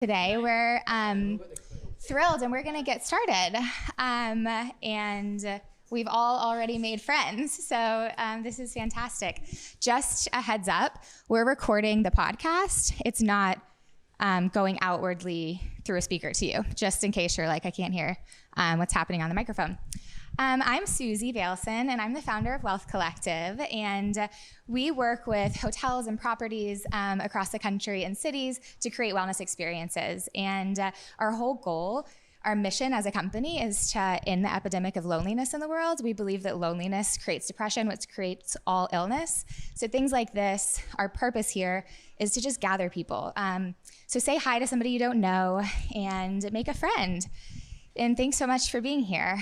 Today. We're thrilled and we're going to get started. And we've all already made friends. So this is fantastic. Just a heads up, we're recording the podcast. It's not going outwardly through a speaker to you, just in case you're like, I can't hear what's happening on the microphone. I'm Susie Bailson, and I'm the founder of Wealth Collective, and we work with hotels and properties across the country and cities to create wellness experiences. And our whole goal, our mission as a company, is to end the epidemic of loneliness in the world. We believe that loneliness creates depression, which creates all illness. So things like this, our purpose here is to just gather people. So say hi to somebody you don't know and make a friend. And thanks so much for being here.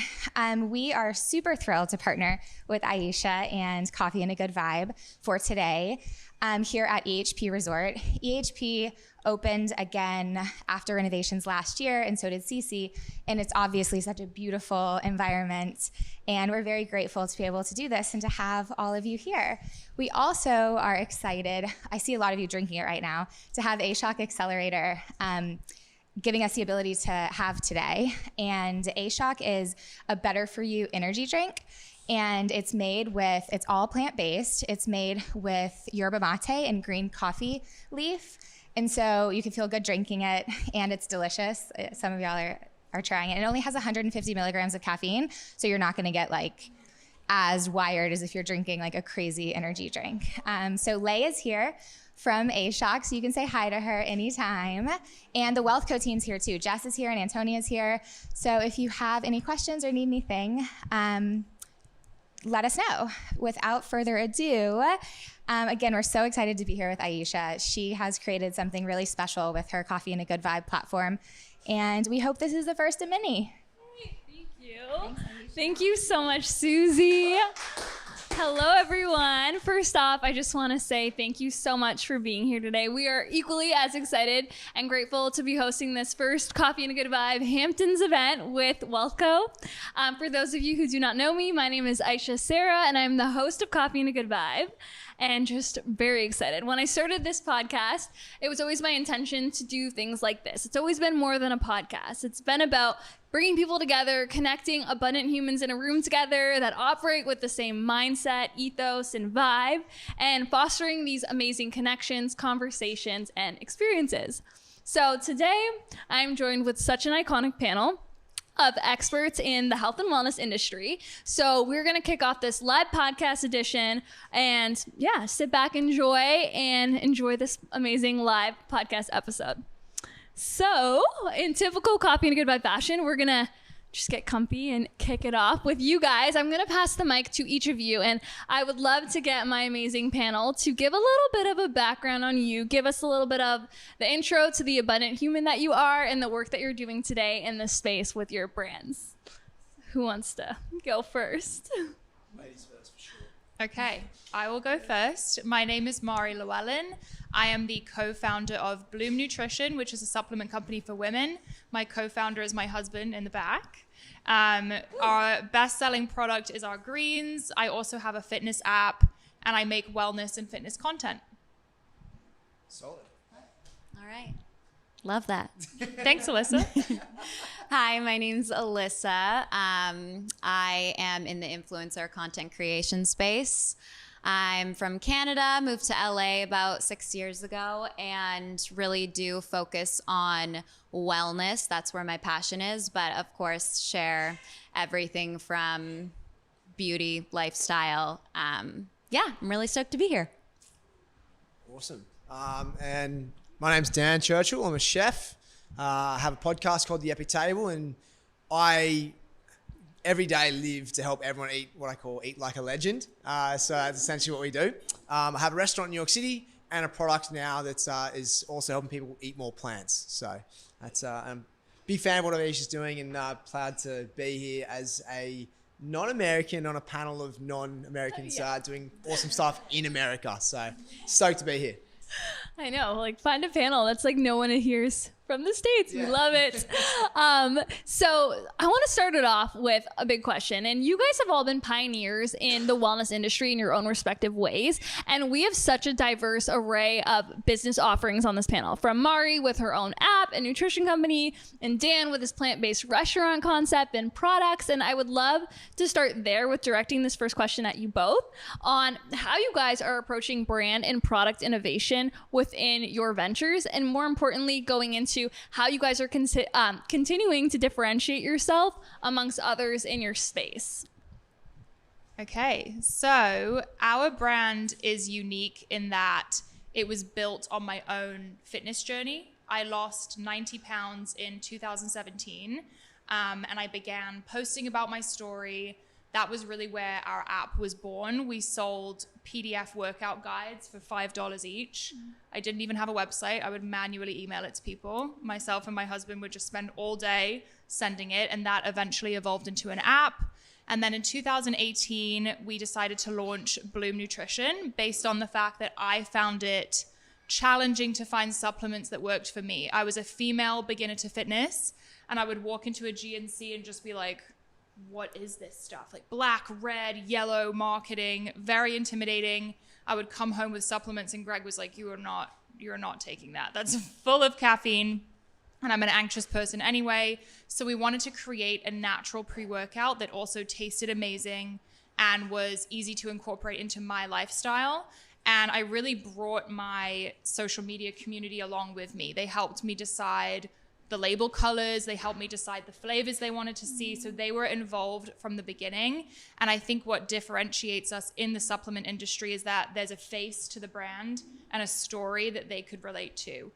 We are super thrilled to partner with Aisha and Coffee and a Good Vibe for today here at EHP Resort. EHP opened again after renovations last year, and so did CC, and it's obviously such a beautiful environment, and we're very grateful to be able to do this and to have all of you here. We also are excited, I see a lot of you drinking it right now, to have A-Shock Accelerator giving us the ability to have today. And A-Shock is a better for you energy drink. And it's all plant-based. It's made with yerba mate and green coffee leaf. And so you can feel good drinking it, and it's delicious. Some of y'all are trying it. It only has 150 milligrams of caffeine, so you're not gonna get like as wired as if you're drinking like a crazy energy drink. So Lay is here from A-Shock, so you can say hi to her anytime. And the Wealth Co team's here too. Jess is here and Antonia's here. So if you have any questions or need anything, let us know. Without further ado, again, we're so excited to be here with Aisha. She has created something really special with her Coffee and a Good Vibe platform, and we hope this is the first of many. Thank you. Thank you so much, Susie. Hello, everyone. First off, I just want to say thank you so much for being here today. We are equally as excited and grateful to be hosting this first Coffee and a Good Vibe Hamptons event with Wealthco. For those of you who do not know me, my name is Aisha Sarah, and I'm the host of Coffee and a Good Vibe. And just very excited. When I started this podcast, it was always my intention to do things like this. It's always been more than a podcast. It's been about bringing people together, connecting abundant humans in a room together that operate with the same mindset, ethos, and vibe, and fostering these amazing connections, conversations, and experiences. So today, I'm joined with such an iconic panel of experts in the health and wellness industry. So we're going to kick off this live podcast edition and sit back, enjoy this amazing live podcast episode. So in typical Coffee and a Good Vibe fashion, we're going to just get comfy and kick it off with you guys. I'm going to pass the mic to each of you, and I would love to get my amazing panel to give a little bit of a background on you, give us a little bit of the intro to the abundant human that you are and the work that you're doing today in this space with your brands. Who wants to go first? Ladies first, for sure. Okay, I will go first. My name is Llewellyn. I am the co-founder of Bloom Nutrition, which is a supplement company for women. My co-founder is my husband in the back. Our best-selling product is our greens. I also have a fitness app, and I make wellness and fitness content. Solid. All right. Love that. Thanks, Alyssa. Hi, my name's Alyssa. I am in the influencer content creation space. I'm from Canada, moved to LA about 6 years ago, and really do focus on wellness. That's where my passion is, but of course share everything from beauty, lifestyle. I'm really stoked to be here. Awesome. And my name's Dan Churchill. I'm a chef. I have a podcast called The Epic Table, and I every day live to help everyone eat what I call eat like a legend. So that's essentially what we do. I have a restaurant in New York City and a product now that is also helping people eat more plants. So that's I'm a big fan of what Aisha's doing, and proud to be here as a non-American on a panel of non-Americans doing awesome stuff in America. So stoked to be here. I know, like find a panel that's like no one here's From the States. We love it. So I want to start it off with a big question. And you guys have all been pioneers in the wellness industry in your own respective ways. And we have such a diverse array of business offerings on this panel, from Mari with her own app and nutrition company, and Dan with his plant-based restaurant concept and products. And I would love to start there with directing this first question at you both on how you guys are approaching brand and product innovation within your ventures. And more importantly, going into how you guys are continuing to differentiate yourself amongst others in your space. Okay, so our brand is unique in that it was built on my own fitness journey. I lost 90 pounds in 2017, and I began posting about my story. That was really where our app was born. We sold PDF workout guides for $5 each. I didn't even have a website. I would manually email it to people. Myself and my husband would just spend all day sending it, and that eventually evolved into an app. And then in 2018, we decided to launch Bloom Nutrition based on the fact that I found it challenging to find supplements that worked for me. I was a female beginner to fitness, and I would walk into a GNC and just be like, what is this stuff? Like black, red, yellow marketing, very intimidating. I would come home with supplements and Greg was like, you're not taking that. That's full of caffeine. And I'm an anxious person anyway. So we wanted to create a natural pre-workout that also tasted amazing and was easy to incorporate into my lifestyle. And I really brought my social media community along with me. They helped me decide the label colors, they helped me decide the flavors they wanted to see. So they were involved from the beginning. And I think what differentiates us in the supplement industry is that there's a face to the brand and a story that they could relate to.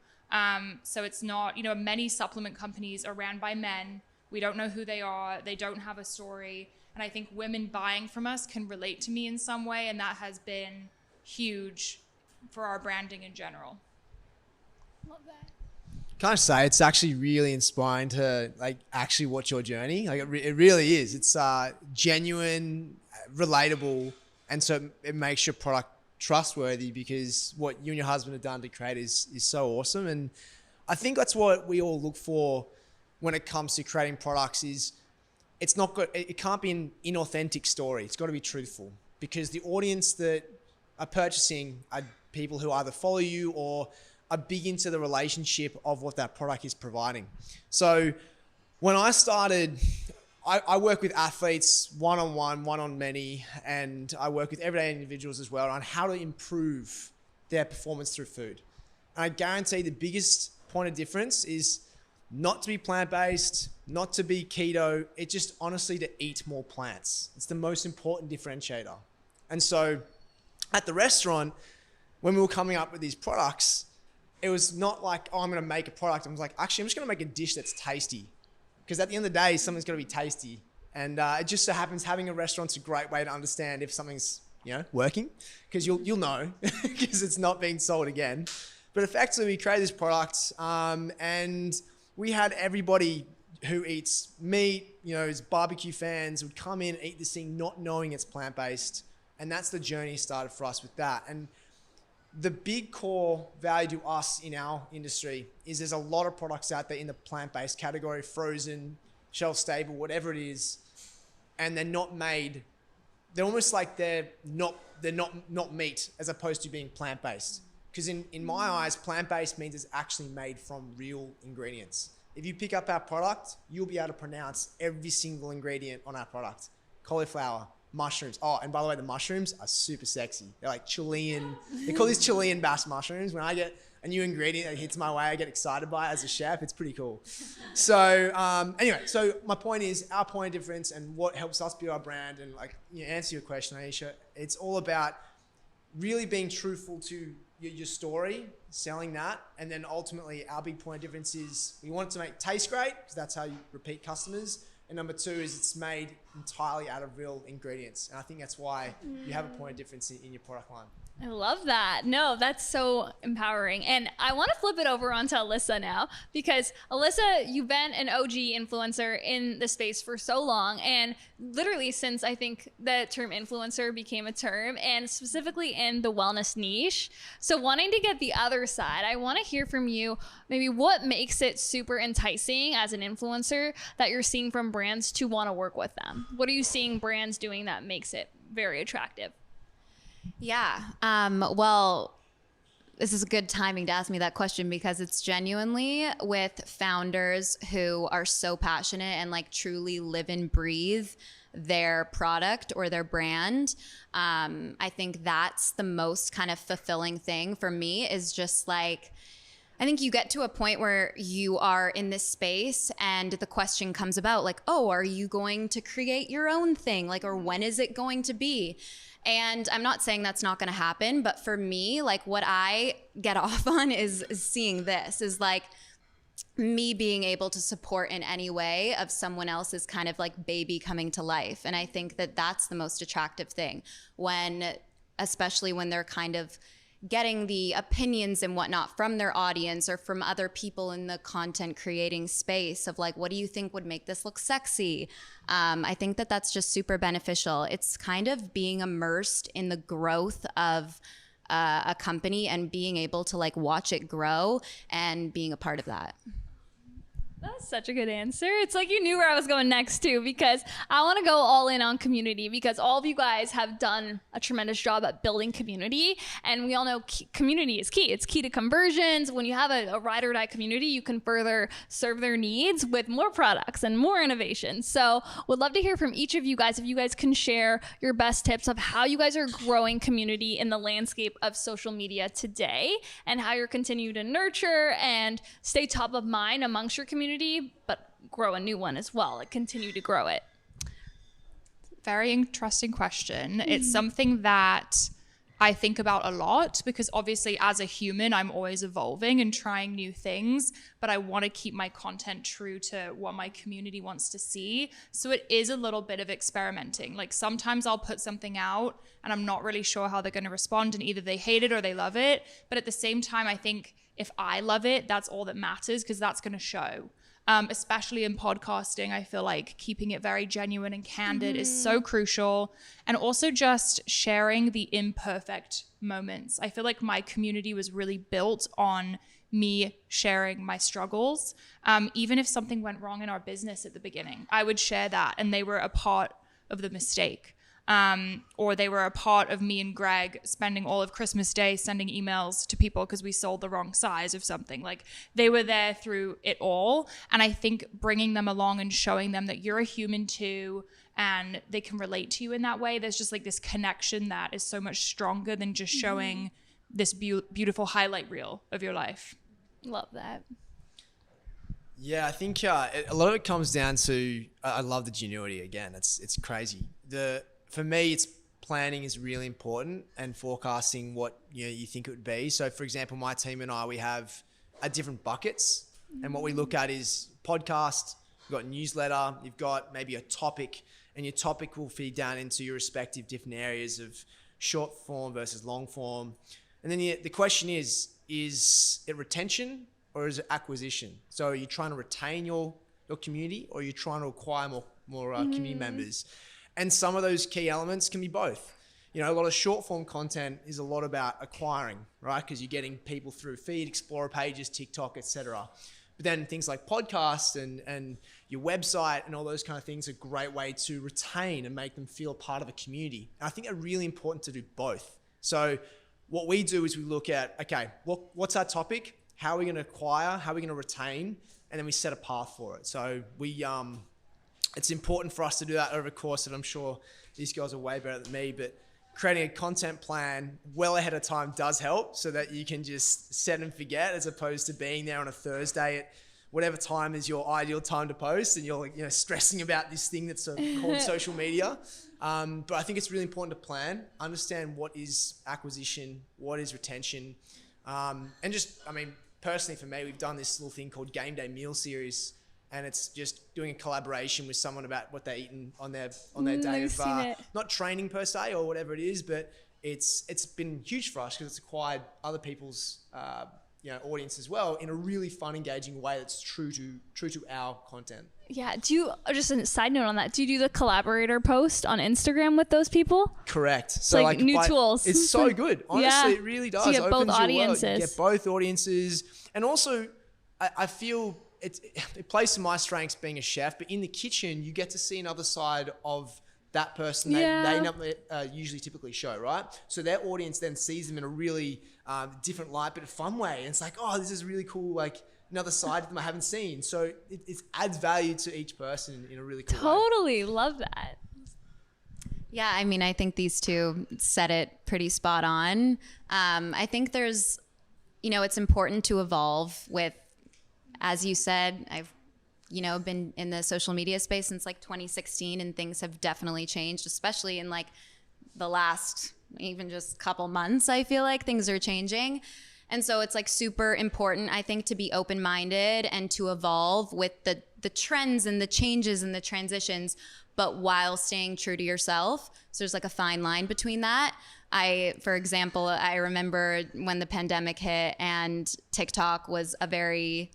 So it's not, many supplement companies are ran by men. We don't know who they are. They don't have a story. And I think women buying from us can relate to me in some way. And that has been huge for our branding in general. Love that. Can I say it's actually really inspiring to actually watch your journey? It really is. It's genuine, relatable, and so it makes your product trustworthy because what you and your husband have done to create is so awesome. And I think that's what we all look for when it comes to creating products. Is it's not good. It can't be an inauthentic story. It's got to be truthful because the audience that are purchasing are people who either follow you or are big into the relationship of what that product is providing. So when I started, I work with athletes one-on-one, one-on-many, and I work with everyday individuals as well on how to improve their performance through food. And I guarantee the biggest point of difference is not to be plant-based, not to be keto, it's just honestly to eat more plants. It's the most important differentiator. And so at the restaurant, when we were coming up with these products, it was not like, oh, I'm going to make a product. I was like, actually, I'm just going to make a dish that's tasty. Because at the end of the day, something's got to be tasty. And it just so happens having a restaurant's a great way to understand if something's, working. Because you'll know, because it's not being sold again. But effectively, we created this product and we had everybody who eats meat, is barbecue fans, would come in and eat this thing not knowing it's plant-based. And that's the journey started for us with that. And the big core value to us in our industry is there's a lot of products out there in the plant-based category, frozen, shelf stable, whatever it is, and they're not made. They're almost like they're not meat as opposed to being plant-based. Because in my eyes, plant-based means it's actually made from real ingredients. If you pick up our product, you'll be able to pronounce every single ingredient on our product. Cauliflower, mushrooms. Oh, and by the way, the mushrooms are super sexy. They're like Chilean. They call these Chilean bass mushrooms. When I get a new ingredient that hits my way, I get excited by it as a chef. It's pretty cool. So anyway, so my point is our point of difference and what helps us build our brand and answer your question, Aisha. It's all about really being truthful to your story, selling that, and then ultimately our big point of difference is we want it to taste great because that's how you repeat customers. And number two is it's made entirely out of real ingredients. And I think that's why you have a point of difference in your product line. I love that. No, that's so empowering. And I want to flip it over onto Alyssa now, because Alyssa, you've been an OG influencer in the space for so long, and literally since I think the term influencer became a term, and specifically in the wellness niche. So wanting to get the other side, I want to hear from you maybe what makes it super enticing as an influencer that you're seeing from brands to want to work with them. What are you seeing brands doing that makes it very attractive? Yeah. Well, this is a good timing to ask me that question, because it's genuinely with founders who are so passionate and like truly live and breathe their product or their brand. I think that's the most kind of fulfilling thing for me, is just like, I think you get to a point where you are in this space and the question comes about like, oh, are you going to create your own thing? Like, or when is it going to be? And I'm not saying that's not going to happen, but for me, like what I get off on is seeing this, is like me being able to support in any way of someone else's kind of like baby coming to life. And I think that that's the most attractive thing, when, especially when they're kind of getting the opinions and whatnot from their audience or from other people in the content creating space of like, what do you think would make this look sexy? I think that that's just super beneficial. It's kind of being immersed in the growth of a company and being able to like watch it grow and being a part of that. That's such a good answer. It's like you knew where I was going next too, because I want to go all in on community, because all of you guys have done a tremendous job at building community. And we all know community is key. It's key to conversions. When you have a ride or die community, you can further serve their needs with more products and more innovation. So would love to hear from each of you guys, if you guys can share your best tips of how you guys are growing community in the landscape of social media today, and how you're continuing to nurture and stay top of mind amongst your community, but grow a new one as well, like continue to grow it. Very interesting question. It's something that I think about a lot, because obviously as a human, I'm always evolving and trying new things, but I want to keep my content true to what my community wants to see. So it is a little bit of experimenting. Like sometimes I'll put something out and I'm not really sure how they're going to respond, and either they hate it or they love it. But at the same time, I think if I love it, that's all that matters, because that's going to show. Especially in podcasting, I feel like keeping it very genuine and candid is so crucial. And also just sharing the imperfect moments. I feel like my community was really built on me sharing my struggles. Even if something went wrong in our business at the beginning, I would share that, and they were a part of the mistake. Or they were a part of me and Greg spending all of Christmas Day sending emails to people because we sold the wrong size of something. Like, they were there through it all. And I think bringing them along and showing them that you're a human too, and they can relate to you in that way, there's just like this connection that is so much stronger than just showing this beautiful highlight reel of your life. Love that. Yeah, I think a lot of it comes down to, I love the genuity again. It's crazy. For me, it's planning is really important, and forecasting what you think it would be. So, for example, my team and I, we have different buckets, and what we look at is podcast. You've got newsletter. You've got maybe a topic, and your topic will feed down into your respective different areas of short form versus long form. And then the question is it retention or is it acquisition? So, are you trying to retain your community, or are you trying to acquire more community members? And some of those key elements can be both. A lot of short form content is a lot about acquiring, right? Because you're getting people through feed, Explorer pages, TikTok, etc. But then things like podcasts and your website and all those kind of things are a great way to retain and make them feel part of a community. And I think they're really important to do both. So what we do is we look at, okay, what's our topic? How are we going to acquire? How are we going to retain? And then we set a path for it. So it's important for us to do that over a course, and I'm sure these guys are way better than me, but creating a content plan well ahead of time does help, so that you can just set and forget, as opposed to being there on a Thursday at whatever time is your ideal time to post, and you're stressing about this thing that's called social media. But I think it's really important to plan, understand what is acquisition, what is retention, and personally for me, we've done this little thing called Game Day Meal Series. And it's just doing a collaboration with someone about what they're eating on their day of, not training per se or whatever it is, but it's been huge for us because it's acquired other people's audience as well in a really fun, engaging way that's true to our content. Yeah. Do you, just a side note on that, do you do the collaborator post on Instagram with those people? Correct. So like new tools. It's so good. Honestly, it really does. So you get both Opens your world. audiences. You get both audiences. And also, I feel it plays to my strengths being a chef, but in the kitchen, you get to see another side of that person they never usually typically show, right? So their audience then sees them in a really different light, but a fun way. And it's like, oh, this is really cool, like another side of them I haven't seen. So it adds value to each person in a really cool way. Totally love that. Yeah, I mean, I think these two said it pretty spot on. I think there's, it's important to evolve with, as you said, I've been in the social media space since like 2016, and things have definitely changed, especially in like the last even just couple months. I feel like things are changing. And so it's like super important, I think, to be open-minded and to evolve with the trends and the changes and the transitions, but while staying true to yourself. So there's like a fine line between that. For example, I remember when the pandemic hit and TikTok was a very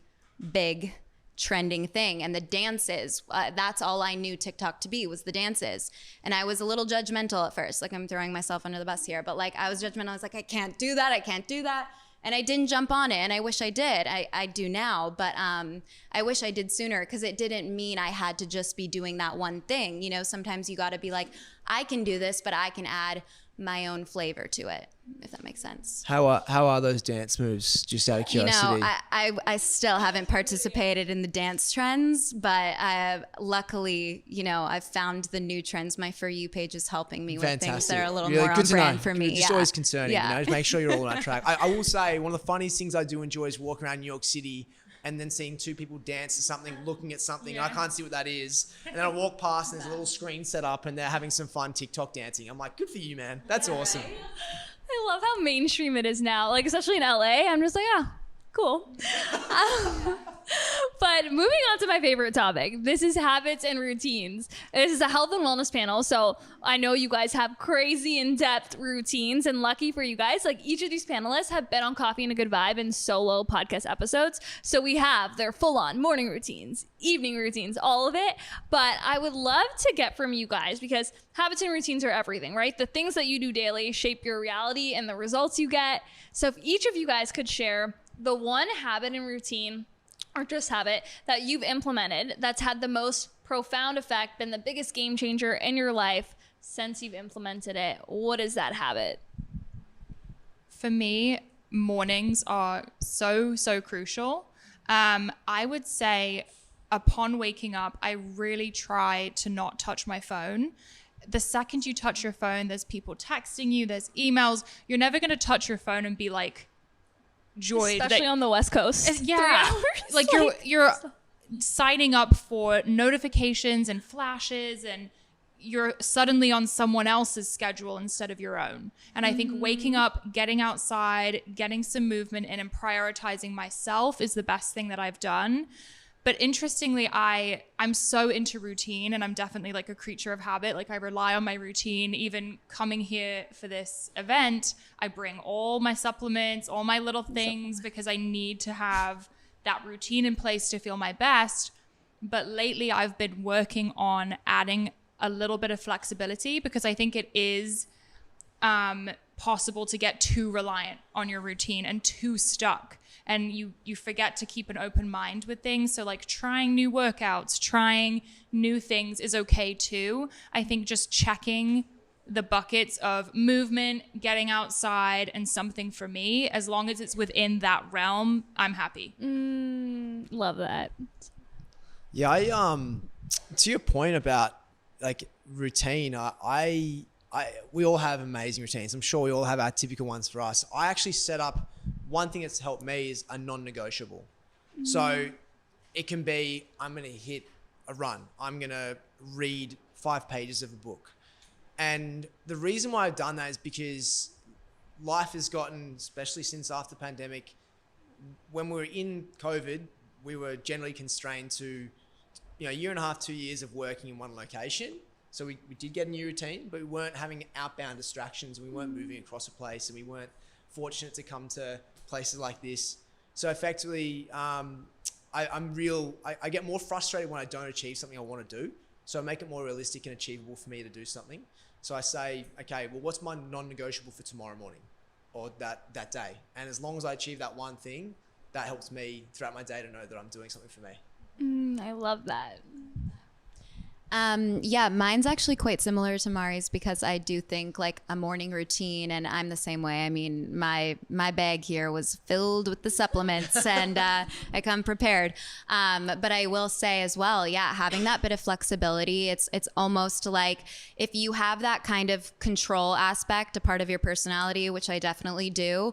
big trending thing, and the dances, that's all I knew TikTok to be, was the dances. And I was a little judgmental at first, like I'm throwing myself under the bus here, but like I was judgmental. I was like, I can't do that. And I didn't jump on it, and I wish I did. I do now, but I wish I did sooner, because it didn't mean I had to just be doing that one thing. Sometimes you got to be like, I can do this, but I can add my own flavor to it, if that makes sense. How are those dance moves, just out of curiosity? I still haven't participated in the dance trends, but luckily, I've found the new trends. My For You page is helping me with things that are a little more on brand for me. It's just always concerning, just make sure you're all on that track. I will say, one of the funniest things I do enjoy is walking around New York City and then seeing two people dance to something, looking at something, and I can't see what that is. And then I walk past and there's a little screen set up and they're having some fun TikTok dancing. I'm like, good for you, man. That's awesome. I love how mainstream it is now, like especially in LA. I'm just like, cool. But moving on to my favorite topic, this is habits and routines. This is a health and wellness panel, so I know you guys have crazy in-depth routines, and lucky for you guys, like each of these panelists have been on Coffee and a Good Vibe in solo podcast episodes, so we have their full-on morning routines, evening routines, all of it. But I would love to get from you guys, because habits and routines are everything, right? The things that you do daily shape your reality and the results you get. So if each of you guys could share the one habit and routine, or just habit, that you've implemented that's had the most profound effect, been the biggest game changer in your life since you've implemented it, what is that habit? For me, mornings are so crucial. I would say upon waking up, I really try to not touch my phone. The second you touch your phone, there's people texting you, there's emails. You're never going to touch your phone and be like, joy, especially on the West Coast. 3 hours. Like you're signing up for notifications and flashes, and you're suddenly on someone else's schedule instead of your own. And I think waking up, getting outside, getting some movement in, and prioritizing myself is the best thing that I've done. But interestingly, I'm so into routine, and I'm definitely like a creature of habit. Like I rely on my routine. Even coming here for this event, I bring all my supplements, all my little things, because I need to have that routine in place to feel my best. But lately I've been working on adding a little bit of flexibility, because I think it is possible to get too reliant on your routine and too stuck. And you forget to keep an open mind with things. So like trying new workouts, trying new things is okay too. I think just checking the buckets of movement, getting outside, and something for me, as long as it's within that realm, I'm happy. Love that. Yeah, to your point about like routine, we all have amazing routines. I'm sure we all have our typical ones for us. I actually set up one thing that's helped me is a non-negotiable. So it can be, I'm going to hit a run. I'm going to read 5 pages of a book. And the reason why I've done that is because life has gotten, especially since after the pandemic, when we were in COVID, we were generally constrained to, a year and a half, 2 years of working in one location. So we did get a new routine, but we weren't having outbound distractions. We weren't moving across a place, and we weren't fortunate to come to places like this. So effectively, I get more frustrated when I don't achieve something I want to do. So I make it more realistic and achievable for me to do something. So I say, okay, well, what's my non-negotiable for tomorrow morning or that day? And as long as I achieve that one thing, that helps me throughout my day to know that I'm doing something for me. I love that. Yeah, mine's actually quite similar to Mari's because I do think like a morning routine, and I'm the same way. I mean, my bag here was filled with the supplements and I come prepared. But I will say as well, yeah, having that bit of flexibility, it's almost like if you have that kind of control aspect, a part of your personality, which I definitely do,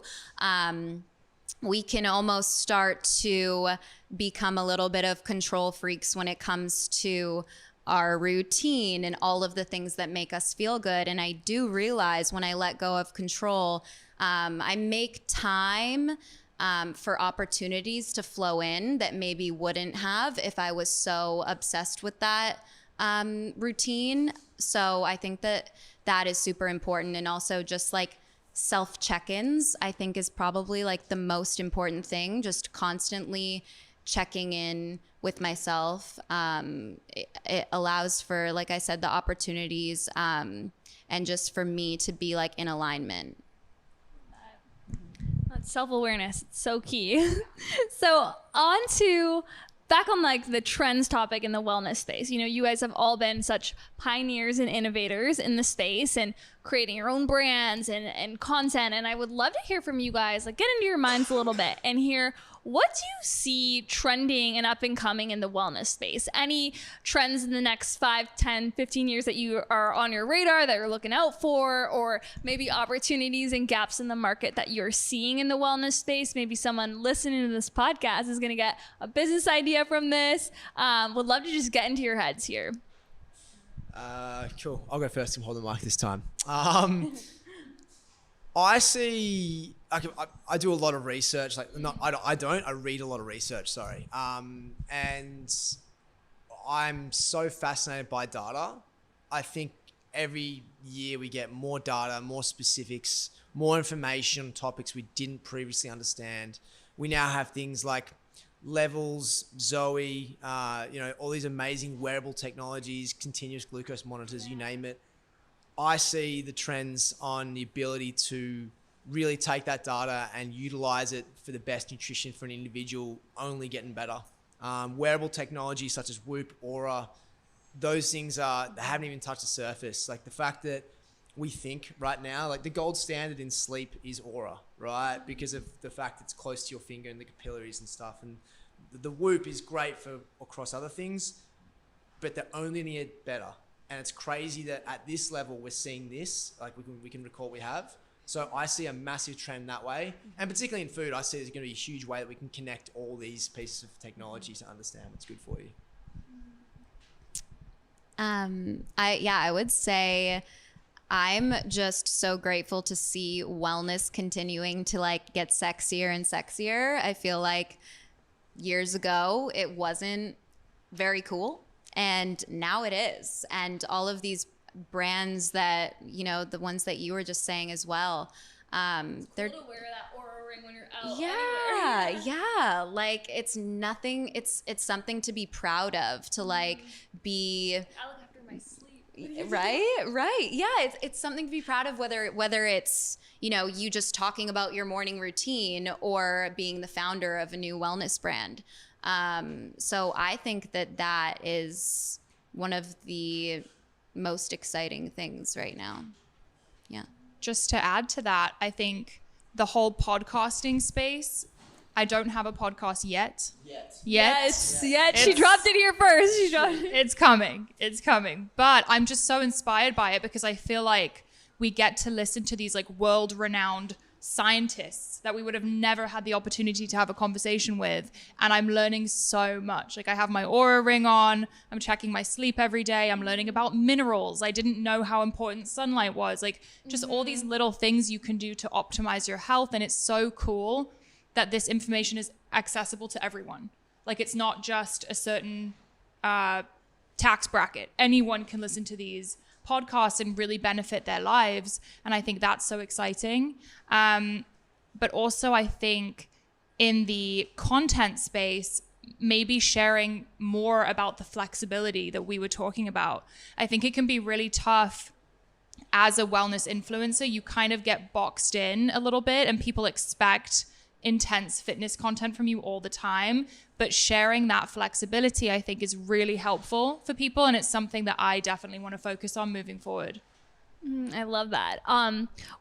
we can almost start to become a little bit of control freaks when it comes to our routine and all of the things that make us feel good. And I do realize when I let go of control, I make time for opportunities to flow in that maybe wouldn't have if I was so obsessed with that routine. So I think that is super important. And also just like self check-ins, I think is probably like the most important thing, just constantly checking in with myself. It allows for, like I said, the opportunities and just for me to be like in alignment. That's self-awareness. It's so key. So back on like the trends topic in the wellness space. You know, you guys have all been such pioneers and innovators in the space and creating your own brands and content. And I would love to hear from you guys, like get into your minds a little bit and hear, what do you see trending and up and coming in the wellness space? Any trends in the next 5, 10, 15 years that you are on your radar that you're looking out for, or maybe opportunities and gaps in the market that you're seeing in the wellness space? Maybe someone listening to this podcast is going to get a business idea from this. Would love to just get into your heads here. Cool. I'll go first and hold the mic this time. I see. I do a lot of research. I read a lot of research. Sorry. And I'm so fascinated by data. I think every year we get more data, more specifics, more information on topics we didn't previously understand. We now have things like Levels, Zoe, all these amazing wearable technologies, continuous glucose monitors, you name it. I see the trends on the ability to really take that data and utilize it for the best nutrition for an individual only getting better. Wearable technology such as Whoop, Aura, those things they haven't even touched the surface. Like the fact that we think right now, like the gold standard in sleep is Aura, right? Because of the fact it's close to your finger and the capillaries and stuff. And the Whoop is great for across other things, but they're only going to get better. And it's crazy that at this level, we're seeing this, like we can recall we have. So I see a massive trend that way. And particularly in food, I see there's going to be a huge way that we can connect all these pieces of technology to understand what's good for you. I would say I'm just so grateful to see wellness continuing to like get sexier and sexier. I feel like years ago, it wasn't very cool. And now it is. And all of these brands that, the ones that you were just saying as well. They're cool to wear that Aura ring when you're out. Yeah, anywhere. yeah. Like it's nothing. It's something to be proud of. To like be. I look after my sleep. Right. Yeah, it's something to be proud of. Whether it's you just talking about your morning routine or being the founder of a new wellness brand. So I think that is one of the most exciting things right now. Yeah. Just to add to that, I think the whole podcasting space, I don't have a podcast yet. Yes. She dropped it here first. It's coming. But I'm just so inspired by it because I feel like we get to listen to these like world-renowned scientists that we would have never had the opportunity to have a conversation with, and I'm learning so much. Like I have my Aura ring on, I'm checking my sleep every day, I'm learning about minerals. I didn't know how important sunlight was, like just all these little things you can do to optimize your health. And it's so cool that this information is accessible to everyone. Like it's not just a certain tax bracket. Anyone can listen to these podcasts and really benefit their lives. And I think that's so exciting. But also I think in the content space, maybe sharing more about the flexibility that we were talking about. I think it can be really tough as a wellness influencer. You kind of get boxed in a little bit and people expect intense fitness content from you all the time. But sharing that flexibility, I think, is really helpful for people. And it's something that I definitely want to focus on moving forward. I love that.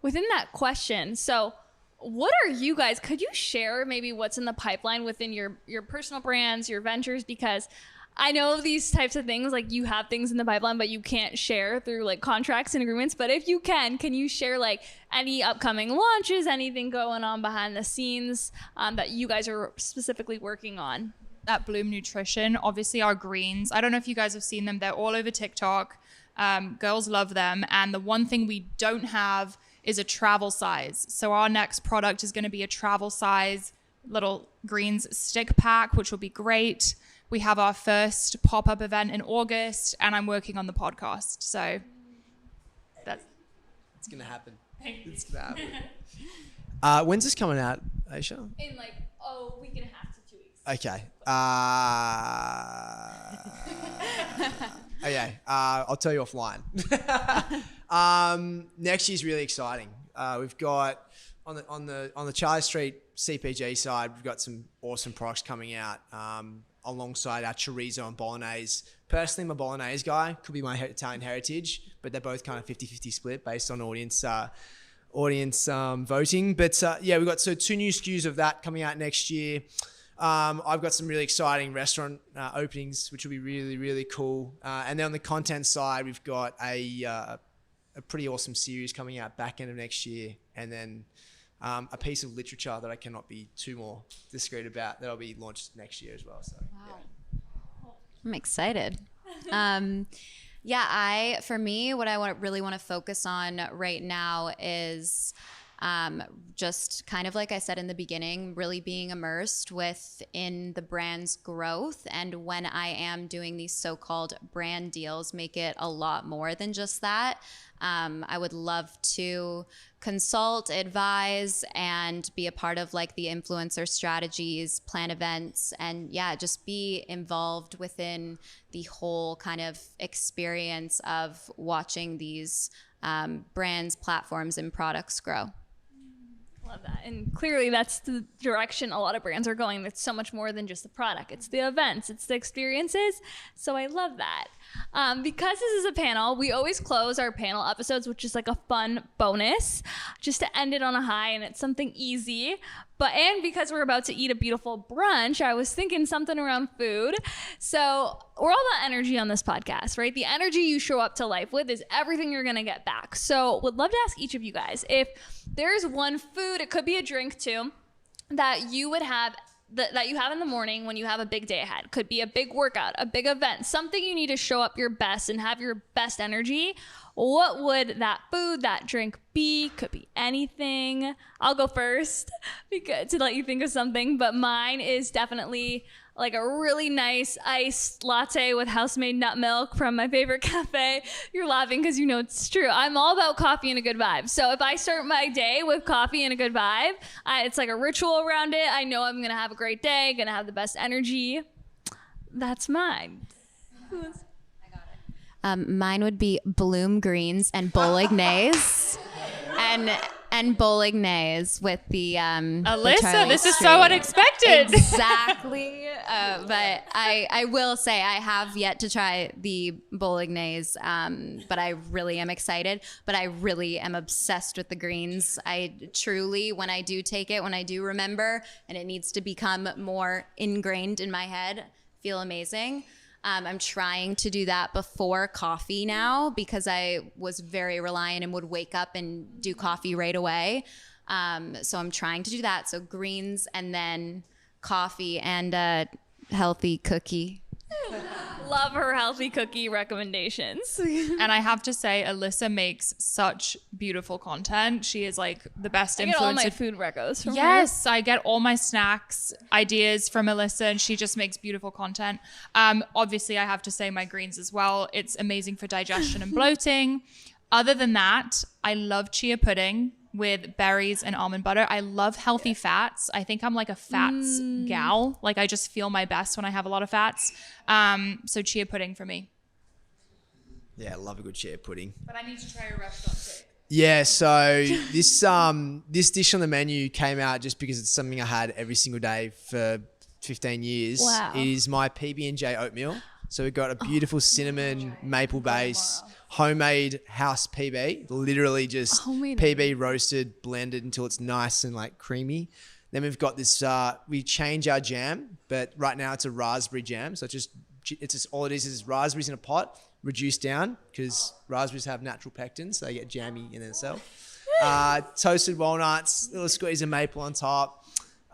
Within that question, so what are you guys, could you share maybe what's in the pipeline within your personal brands, your ventures? Because I know these types of things, like you have things in the pipeline, but you can't share through like contracts and agreements. But if you can you share like any upcoming launches, anything going on behind the scenes that you guys are specifically working on? At Bloom Nutrition, obviously our greens, I don't know if you guys have seen them. They're all over TikTok. Girls love them. And the one thing we don't have is a travel size. So our next product is going to be a travel size little greens stick pack, which will be great. We have our first pop-up event in August, and I'm working on the podcast. So that's It's going to happen. It's going to happen. When's this coming out, Aisha? In like a week and a half to 2 weeks. Okay. Okay. I'll tell you offline. Next year's really exciting. We've got on the Charley Street CPG side, we've got some awesome products coming out alongside our chorizo and bolognese. Personally, I'm a bolognese guy. Could be my Italian heritage, but they're both kind of 50-50 split based on audience voting. But yeah, we've got 2 new SKUs of that coming out next year. I've got some really exciting restaurant openings, which will be really, really cool. And then on the content side, we've got a pretty awesome series coming out back end of next year. And then a piece of literature that I cannot be too more discreet about that'll be launched next year as well. So, wow. Yeah. I'm excited. For me, what I really want to focus on right now is just kind of like I said in the beginning, really being immersed within the brand's growth. And when I am doing these so-called brand deals, make it a lot more than just that. I would love to consult, advise, and be a part of like the influencer strategies, plan events, and just be involved within the whole kind of experience of watching these brands, platforms, and products grow. Love that. And clearly that's the direction a lot of brands are going. It's so much more than just the product. It's the events, it's the experiences. So I love that. Because this is a panel, we always close our panel episodes with just like a fun bonus, just to end it on a high, and it's something easy. And because we're about to eat a beautiful brunch, I was thinking something around food. So we're all about energy on this podcast, right? The energy you show up to life with is everything you're going to get back. So would love to ask each of you guys, if there's one food, it could be a drink too, that you would have that you have in the morning when you have a big day ahead. Could be a big workout, a big event, something you need to show up your best and have your best energy. What would that food, that drink be? Could be anything. I'll go first to let you think of something, but mine is definitely like a really nice iced latte with house-made nut milk from my favorite cafe. You're laughing because you know it's true. I'm all about coffee and a good vibe. So if I start my day with coffee and a good vibe, it's like a ritual around it. I know I'm going to have a great day, going to have the best energy. That's mine. Mine would be Bloom greens and bolognese. and bolognese with the Alyssa, this is so unexpected. Exactly. But I will say I have yet to try the bolognese, but I really am excited. But I really am obsessed with the greens. I truly, when I do take it, when I do remember, and it needs to become more ingrained in my head, feel amazing. I'm trying to do that before coffee now because I was very reliant and would wake up and do coffee right away. So I'm trying to do that. So greens and then coffee and a healthy cookie. Love her healthy cookie recommendations. And I have to say, Alyssa makes such beautiful content. She is like the best I influencer. get all my food recos from her. Yes, I get all my snacks ideas from Alyssa, and she just makes beautiful content. Obviously, I have to say my greens as well. It's amazing for digestion and bloating. Other than that, I love chia pudding with berries and almond butter. I love healthy fats. I think I'm like a fats gal. Like I just feel my best when I have a lot of fats. So chia pudding for me. Yeah, I love a good chia pudding. But I need to try a restaurant too. Yeah, so this dish on the menu came out just because it's something I had every single day for 15 years. Wow. It is my PB&J oatmeal. So we've got a beautiful cinnamon maple base, homemade house PB, literally just PB roasted, blended until it's nice and like creamy. Then we've got this, we change our jam, but right now it's a raspberry jam. So it's just all it is raspberries in a pot, reduced down because raspberries have natural pectins, so they get jammy in themselves. Toasted walnuts, little squeeze of maple on top.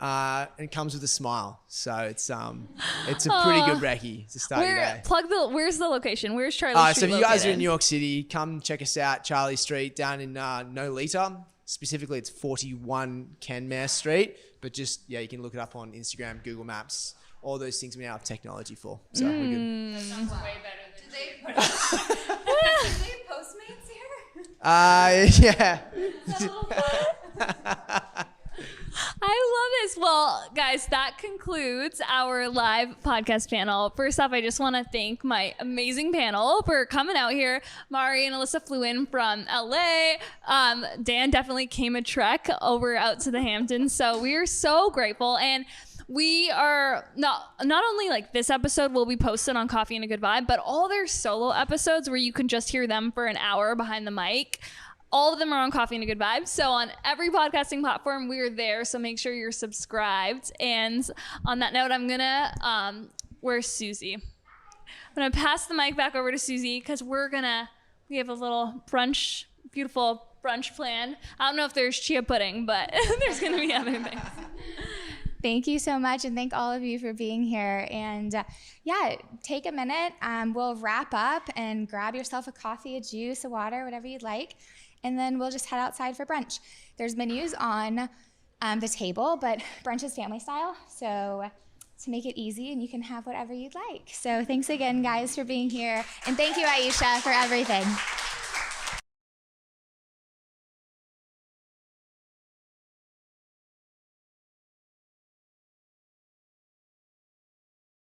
And it comes with a smile, so it's a pretty good recce to start your day. Where's the location? Where's Charley Street So if you guys are in located? New York City, come check us out, Charley Street down in Nolita. Specifically, it's 41 Kenmare Street, but just you can look it up on Instagram, Google Maps, all those things we now have technology for. So we're good. That sounds way better than Do they Postmates here? Yeah. I love this. Well, guys, that concludes our live podcast panel. First off, I just want to thank my amazing panel for coming out here. Mari and Alyssa flew in from LA. Dan definitely came a trek over out to the Hamptons. So we are so grateful. And we are not only like this episode will be posted on Coffee and a Good Vibe, but all their solo episodes where you can just hear them for an hour behind the mic. All of them are on Coffee and a Good Vibe. So on every podcasting platform, we are there. So make sure you're subscribed. And on that note, I'm going to, where's Susie? I'm going to pass the mic back over to Susie because we have a little brunch, beautiful brunch plan. I don't know if there's chia pudding, but there's going to be other things. Thank you so much, and thank all of you for being here. And take a minute. We'll wrap up and grab yourself a coffee, a juice, a water, whatever you'd like. And then we'll just head outside for brunch. There's menus on the table, but brunch is family style, so to make it easy, and you can have whatever you'd like. So thanks again, guys, for being here. And thank you, Aisha, for everything.